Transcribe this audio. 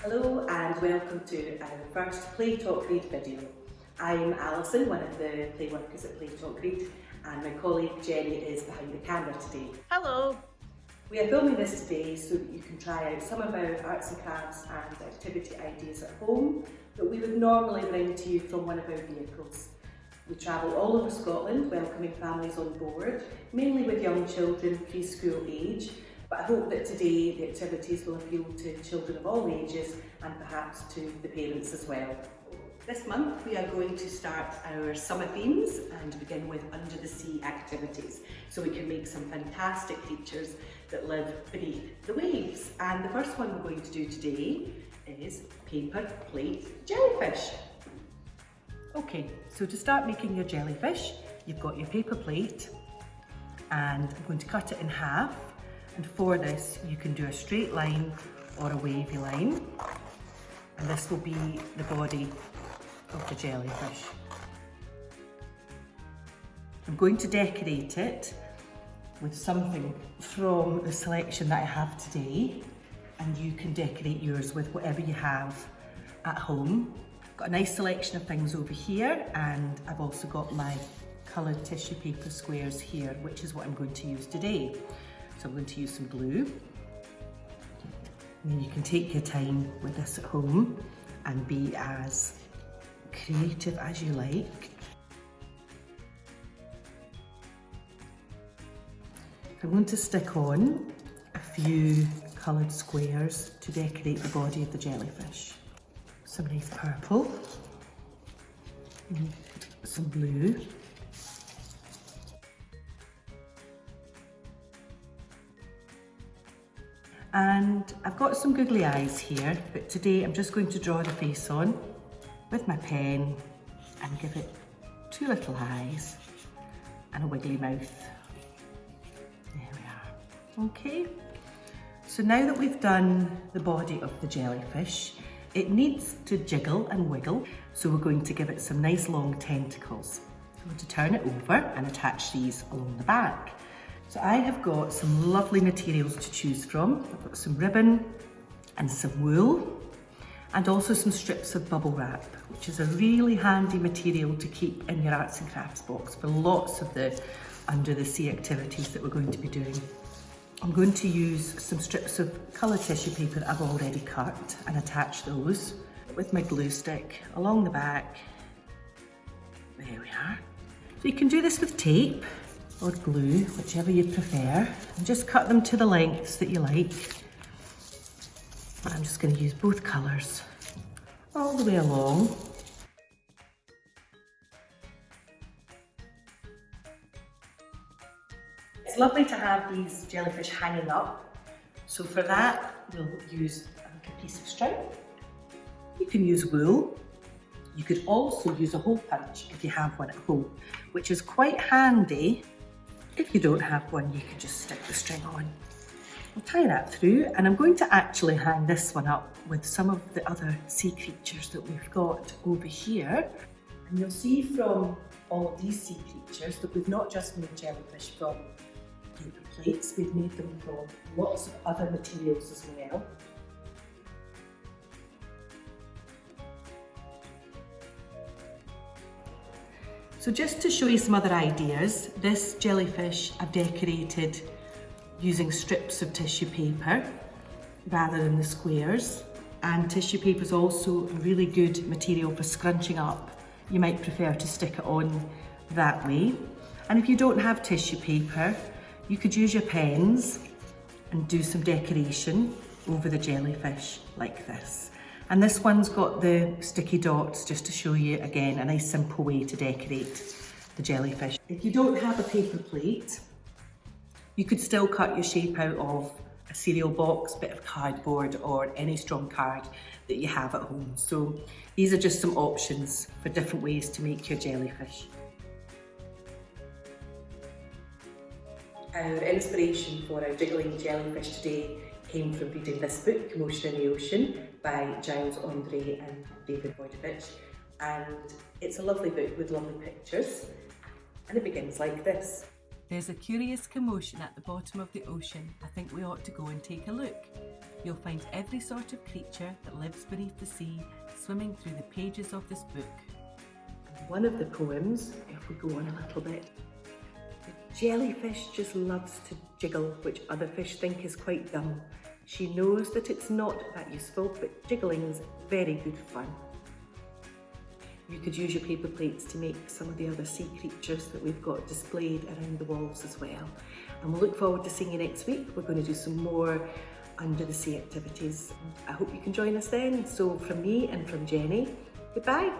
Hello and welcome to our first Play Talk Read video. I'm Alison, one of the play workers at Play Talk Read, and my colleague Jenny is behind the camera today. Hello! We are filming this today so that you can try out some of our arts and crafts and activity ideas at home that we would normally bring to you from one of our vehicles. We travel all over Scotland welcoming families on board, mainly with young children preschool age, but I hope that today the activities will appeal to children of all ages and perhaps to the parents as well. This month we are going to start our summer themes and begin with under the sea activities so we can make some fantastic creatures that live beneath the waves. And the first one we're going to do today is paper plate jellyfish. Okay, so to start making your jellyfish, you've got your paper plate and I'm going to cut it in half. And for this, you can do a straight line or a wavy line. And this will be the body of the jellyfish. I'm going to decorate it with something from the selection that I have today. And you can decorate yours with whatever you have at home. Got a nice selection of things over here, and I've also got my coloured tissue paper squares here, which is what I'm going to use today. So I'm going to use some glue, and then you can take your time with this at home and be as creative as you like. I'm going to stick on a few coloured squares to decorate the body of the jellyfish. Some nice purple, some blue, and I've got some googly eyes here, but today I'm just going to draw the face on with my pen and give it two little eyes and a wiggly mouth. There we are. Okay, so now that we've done the body of the jellyfish, it needs to jiggle and wiggle, so we're going to give it some nice long tentacles. I'm going to turn it over and attach these along the back. So I have got some lovely materials to choose from. I've got some ribbon and some wool, and also some strips of bubble wrap, which is a really handy material to keep in your arts and crafts box for lots of the under the sea activities that we're going to be doing. I'm going to use some strips of coloured tissue paper that I've already cut and attach those with my glue stick along the back. There we are. So you can do this with tape or glue, whichever you prefer, and just cut them to the lengths that you like. I'm just going to use both colours all the way along. It's lovely to have these jellyfish hanging up, so for that we'll use a piece of string. You can use wool. You could also use a hole punch if you have one at home, which is quite handy. If you don't have one, you can just stick the string on. I'll tie that through, and I'm going to actually hang this one up with some of the other sea creatures that we've got over here. And you'll see from all of these sea creatures that we've not just made jellyfish from paper plates, we've made them from lots of other materials as well. So just to show you some other ideas, this jellyfish I've decorated using strips of tissue paper rather than the squares. And tissue paper is also a really good material for scrunching up. You might prefer to stick it on that way. And if you don't have tissue paper, you could use your pens and do some decoration over the jellyfish like this. And this one's got the sticky dots, just to show you again a nice simple way to decorate the jellyfish. If you don't have a paper plate, you could still cut your shape out of a cereal box, bit of cardboard, or any strong card that you have at home. So these are just some options for different ways to make your jellyfish. Our inspiration for our jiggling jellyfish today came from reading this book, Motion in the Ocean, by Giles Andre and David Boydovich. And it's a lovely book with lovely pictures. And it begins like this. There's a curious commotion at the bottom of the ocean. I think we ought to go and take a look. You'll find every sort of creature that lives beneath the sea swimming through the pages of this book. And one of the poems, if we go on a little bit, the jellyfish just loves to jiggle, which other fish think is quite dumb. She knows that it's not that useful, but jiggling's very good fun. You could use your paper plates to make some of the other sea creatures that we've got displayed around the walls as well. And we'll look forward to seeing you next week. We're going to do some more under the sea activities. I hope you can join us then. So from me and from Jenny, goodbye.